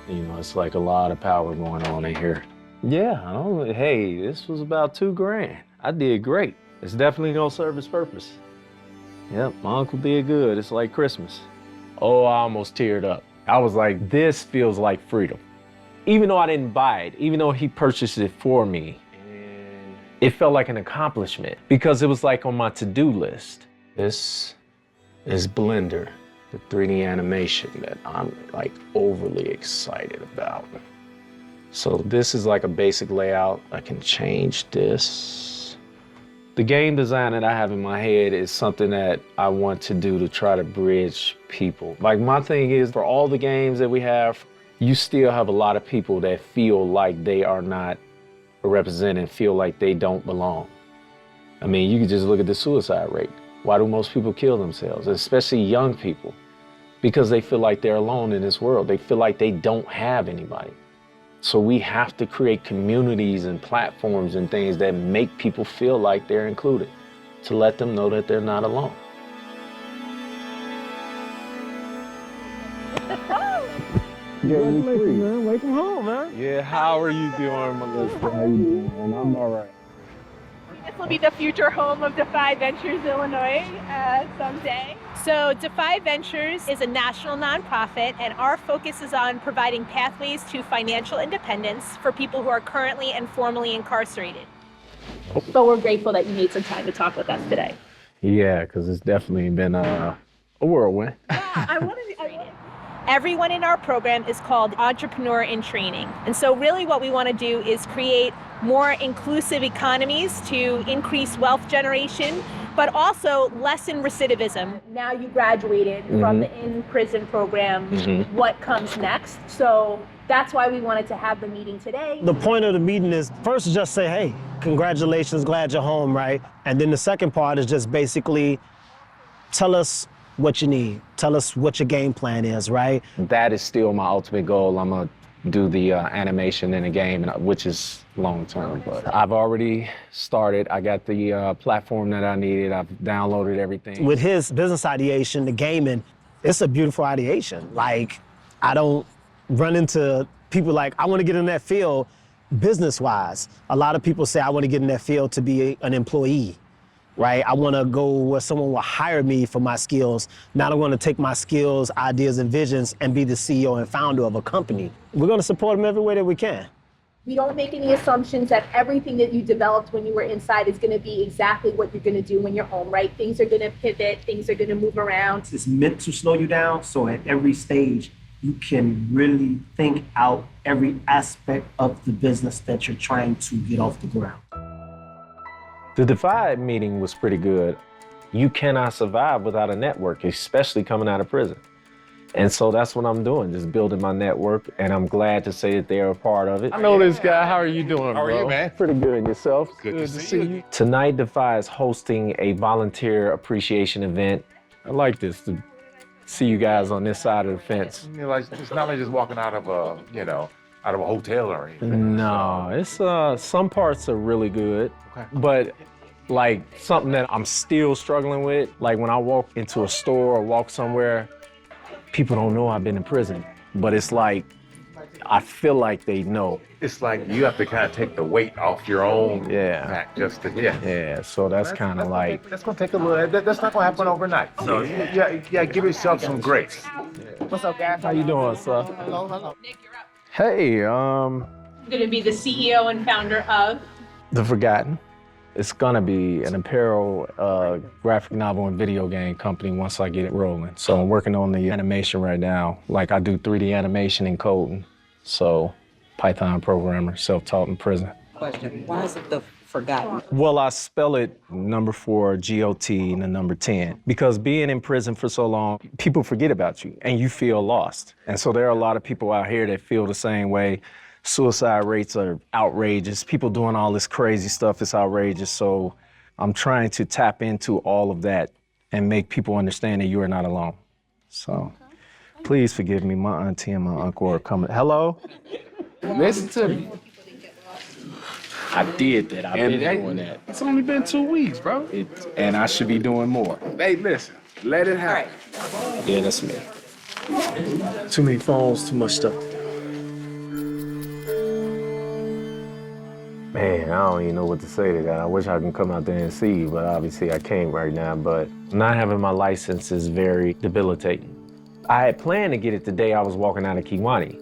[SPEAKER 2] You know, it's like a lot of power going on in here. Yeah, I don't, hey, this was about $2,000. I did great. It's definitely gonna serve its purpose.
[SPEAKER 1] Yep, my uncle did good. It's like Christmas. Oh, I almost teared up. I was like, this feels like freedom. Even though I didn't buy it, even though he purchased it for me, it felt like an accomplishment because it was like on my to-do list. This is Blender, the 3D animation that I'm like overly excited about. So this is like a basic layout. I can change this. The game design that I have in my head is something that I want to do to try to bridge people. Like my thing is, for all the games that we have, you still have a lot of people that feel like they are not represented, feel like they don't belong. I mean, you can just look at the suicide rate. Why do most people kill themselves, especially young people? Because they feel like they're alone in this world. They feel like they don't have anybody. So we have to create communities and platforms and things that make people feel like they're included, to let them know that they're not alone.
[SPEAKER 7] Congratulations, man. Welcome home, man.
[SPEAKER 1] Yeah, how are you doing, Melissa? How you doing? I'm all right.
[SPEAKER 13] This will be the future home of Defy Ventures Illinois someday. So Defy Ventures is a national nonprofit, and our focus is on providing pathways to financial independence for people who are currently and formerly incarcerated. But we're grateful that you made some time to talk with us today.
[SPEAKER 1] Yeah, because it's definitely been a whirlwind.
[SPEAKER 13] I wanted to read it. Everyone in our program is called Entrepreneur in Training. And so really what we want to do is create more inclusive economies to increase wealth generation, but also lessen recidivism. Now you graduated from the in-prison program, what comes next? So that's why we wanted to have the meeting today.
[SPEAKER 14] The point of the meeting is first just say, hey, congratulations, glad you're home, right? And then the second part is just basically tell us what you need. Tell us what your game plan is, right?
[SPEAKER 1] That is still my ultimate goal. I'm gonna do the animation in the game, which is long term, but I've already started. I got the platform that I needed. I've downloaded everything.
[SPEAKER 14] With his business ideation, the gaming, it's a beautiful ideation. Like, I don't run into people like, I want to get in that field business-wise. A lot of people say, I want to get in that field to be an employee. Right? I want to go where someone will hire me for my skills. Not I want to take my skills, ideas, and visions and be the CEO and founder of a company. We're going to support them every way that we can.
[SPEAKER 13] We don't make any assumptions that everything that you developed when you were inside is going to be exactly what you're going to do when you're home, right? Things are going to pivot, things are going to move around.
[SPEAKER 15] It's meant to slow you down, so at every stage, you can really think out every aspect of the business that you're trying to get off the ground.
[SPEAKER 1] The Defy meeting was pretty good. You cannot survive without a network, especially coming out of prison. And so that's what I'm doing, just building my network, and I'm glad to say that they're a part of it.
[SPEAKER 16] I know this guy. How are you doing,
[SPEAKER 1] How
[SPEAKER 16] bro?
[SPEAKER 1] are you, man? Pretty good, and yourself?
[SPEAKER 16] Good to see you.
[SPEAKER 1] Tonight, Defy is hosting a volunteer appreciation event. I like this, to see you guys on this side of the fence.
[SPEAKER 16] You know, like, it's not like just walking out of a, out of a hotel or anything.
[SPEAKER 1] No, it's some parts are really good, but like something that I'm still struggling with, like when I walk into a store or walk somewhere, people don't know I've been in prison, but it's like, I feel like they know.
[SPEAKER 16] It's like you have to kind of take the weight off your own back just to,
[SPEAKER 1] Yeah, so that's kind of like.
[SPEAKER 16] That's gonna take a little, that's not gonna happen overnight. So yeah, give yourself some grace.
[SPEAKER 13] What's up, guys?
[SPEAKER 1] How you doing, sir?
[SPEAKER 13] Hello. Nick, you're up.
[SPEAKER 1] Hey,
[SPEAKER 13] I'm going to be the CEO and founder of
[SPEAKER 1] The Forgotten. It's gonna be an apparel, graphic novel and video game company once I get it rolling. So I'm working on the animation right now. Like I do 3D animation and coding. So Python programmer, self-taught in prison.
[SPEAKER 17] Question, why is it The Forgotten?
[SPEAKER 1] Well, I spell it number 4, G-O-T, and the number 10. Because being in prison for so long, people forget about you and you feel lost. And so there are a lot of people out here that feel the same way. Suicide rates are outrageous. People doing all this crazy stuff is outrageous. So I'm trying to tap into all of that and make people understand that you are not alone. So please forgive me. My auntie and my uncle are coming. Hello?
[SPEAKER 16] Listen to me.
[SPEAKER 1] I did that. I've been doing that.
[SPEAKER 16] It's only been 2 weeks, bro.
[SPEAKER 1] And I should be doing more.
[SPEAKER 16] Hey, listen, let it happen.
[SPEAKER 1] Yeah, that's me. Too many phones, too much stuff. Man, I don't even know what to say to that. I wish I could come out there and see you, but obviously I can't right now. But not having my license is very debilitating. I had planned to get it the day I was walking out of Kewanee.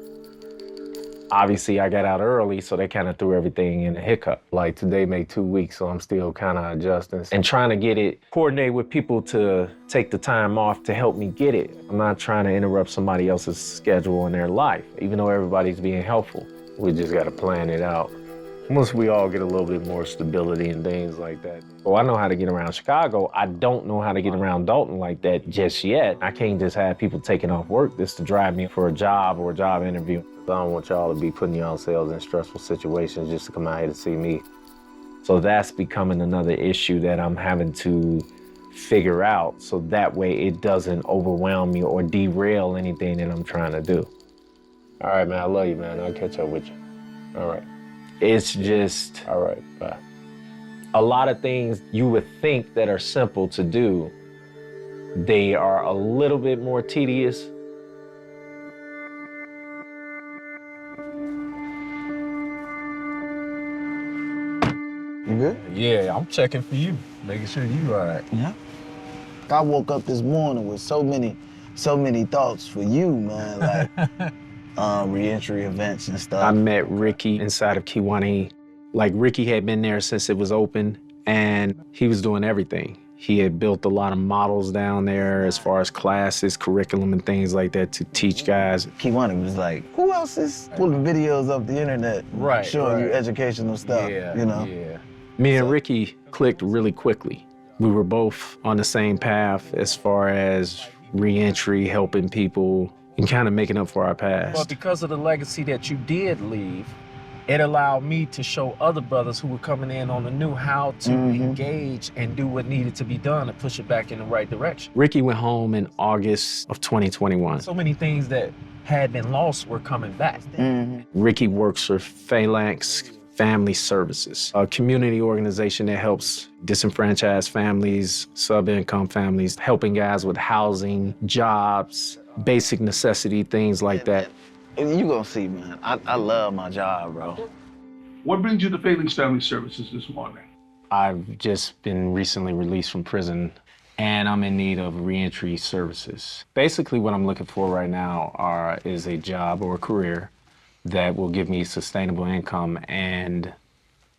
[SPEAKER 1] Obviously, I got out early, so they kind of threw everything in a hiccup. Like today made 2 weeks, so I'm still kind of adjusting and trying to get it coordinated with people to take the time off to help me get it. I'm not trying to interrupt somebody else's schedule in their life, even though everybody's being helpful. We just got to plan it out. Once we all get a little bit more stability and things like that. Well, I know how to get around Chicago. I don't know how to get around Dalton like that just yet. I can't just have people taking off work just to drive me for a job or a job interview. I don't want y'all to be putting yourselves in stressful situations just to come out here to see me. So that's becoming another issue that I'm having to figure out so that way it doesn't overwhelm me or derail anything that I'm trying to do. All right, man, I love you, man. I'll catch up with you. All right. It's just, all right, bye. A lot of things you would think that are simple to do, they are a little bit more tedious.
[SPEAKER 18] You good?
[SPEAKER 19] Yeah, I'm checking for you, making sure you all right.
[SPEAKER 18] Yeah. I woke up this morning with so many thoughts for you, man, like re-entry events and stuff.
[SPEAKER 2] I met Ricky inside of Kewanee. Like Ricky had been there since it was open and he was doing everything. He had built a lot of models down there as far as classes, curriculum and things like that to teach guys.
[SPEAKER 18] Kewanee was like, who else is pulling videos off the internet showing you educational stuff, you know?
[SPEAKER 2] Yeah. Me and Ricky clicked really quickly. We were both on the same path as far as re-entry, helping people, and kind of making up for our past.
[SPEAKER 19] But because of the legacy that you did leave, it allowed me to show other brothers who were coming in on the new how to engage and do what needed to be done and push it back in the right direction.
[SPEAKER 2] Ricky went home in August of 2021.
[SPEAKER 19] So many things that had been lost were coming back.
[SPEAKER 2] Ricky works for Phalanx Family Services, a community organization that helps disenfranchised families, sub-income families, helping guys with housing, jobs, basic necessity, things like that.
[SPEAKER 18] You gonna see, man. I love my job, bro.
[SPEAKER 20] What brings you to Phalanx Family Services this morning?
[SPEAKER 2] I've just been recently released from prison and I'm in need of reentry services. Basically what I'm looking for right now is a job or a career that will give me sustainable income and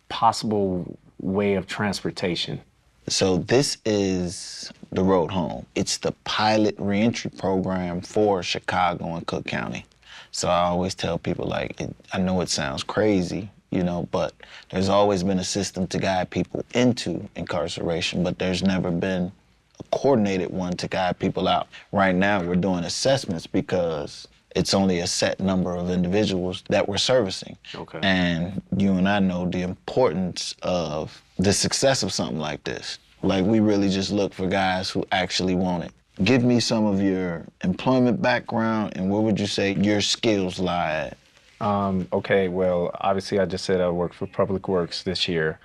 [SPEAKER 2] possible way of transportation.
[SPEAKER 18] So this is the road home. It's the pilot reentry program for Chicago and Cook County. So I always tell people, like, I know it sounds crazy, you know, but there's always been a system to guide people into incarceration, but there's never been a coordinated one to guide people out. Right now, we're doing assessments because it's only a set number of individuals that we're servicing.
[SPEAKER 2] Okay.
[SPEAKER 18] And you and I know the importance of the success of something like this. Like, we really just look for guys who actually want it. Give me some of your employment background and where would you say your skills lie at?
[SPEAKER 2] Okay, well, obviously I just said I worked for Public Works this year.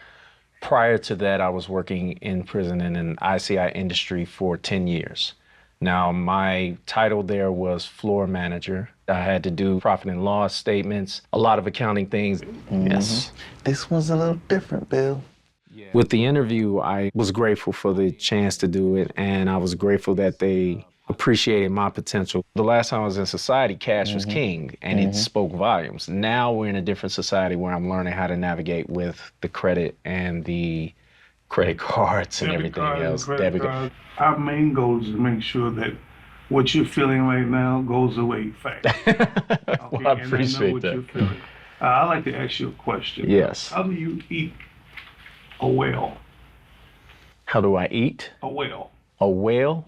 [SPEAKER 2] Prior to that, I was working in prison in an ICI industry for 10 years. Now, my title there was floor manager. I had to do profit and loss statements, a lot of accounting things. Yes.
[SPEAKER 18] This one's a little different, Bill.
[SPEAKER 2] With the interview, I was grateful for the chance to do it, and I was grateful that they appreciated my potential. The last time I was in society, cash was king, and it spoke volumes. Now we're in a different society where I'm learning how to navigate with the credit and the credit cards and everything else. Debit card.
[SPEAKER 20] Our main goal is to make sure that what you're feeling right now goes away fast.
[SPEAKER 2] Well, I appreciate that.
[SPEAKER 20] You're feeling. I'd like to ask you a question.
[SPEAKER 2] Yes.
[SPEAKER 20] How do you eat a whale?
[SPEAKER 2] How do I eat?
[SPEAKER 20] A whale.
[SPEAKER 2] A whale?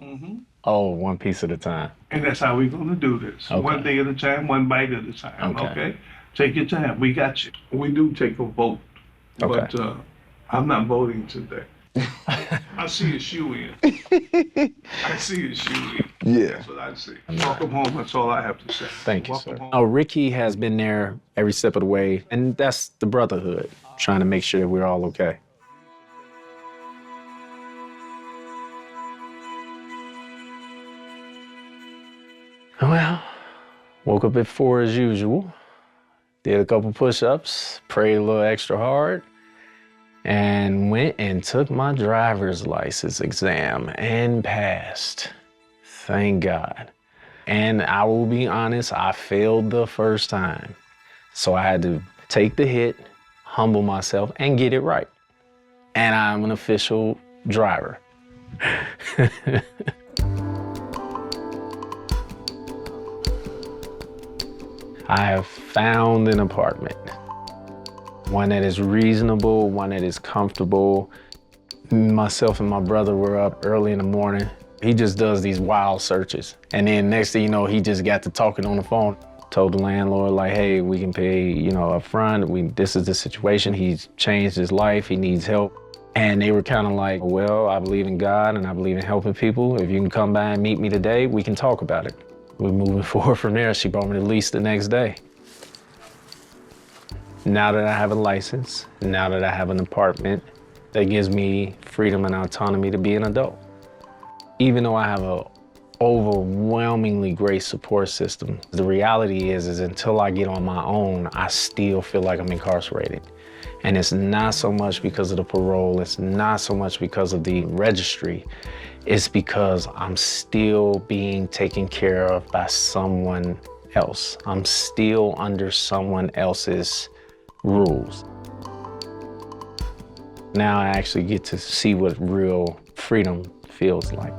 [SPEAKER 2] Oh, one piece at a time.
[SPEAKER 20] And that's how we're going to do this.
[SPEAKER 2] Okay.
[SPEAKER 20] One day at a time, one bite at a time, okay? Take your time. We got you. We do take a vote, but I'm not voting today. I see a shoe in. I see a shoe in.
[SPEAKER 18] Yeah.
[SPEAKER 20] That's what I see. Welcome home. That's all I have to say.
[SPEAKER 2] Thank you,
[SPEAKER 20] Welcome
[SPEAKER 2] sir.
[SPEAKER 20] home.
[SPEAKER 2] Oh, Ricky has been there every step of the way, and that's the brotherhood, trying to make sure that we're all okay. Well, woke up at 4 as usual, did a couple push-ups, prayed a little extra hard, and went and took my driver's license exam and passed. Thank God. And I will be honest, I failed the first time. So I had to take the hit, humble myself, and get it right. And I'm an official driver. I have found an apartment, one that is reasonable, one that is comfortable. Myself and my brother were up early in the morning. He just does these wild searches. And then next thing you know, he just got to talking on the phone. Told the landlord, like, hey, we can pay, up front. This is the situation. He's changed his life. He needs help. And they were kind of like, well, I believe in God and I believe in helping people. If you can come by and meet me today, we can talk about it. We're moving forward from there. She brought me the lease the next day. Now that I have a license, now that I have an apartment, that gives me freedom and autonomy to be an adult. Even though I have an overwhelmingly great support system, the reality is until I get on my own, I still feel like I'm incarcerated. And it's not so much because of the parole, it's not so much because of the registry, it's because I'm still being taken care of by someone else. I'm still under someone else's rules. Now I actually get to see what real freedom feels like.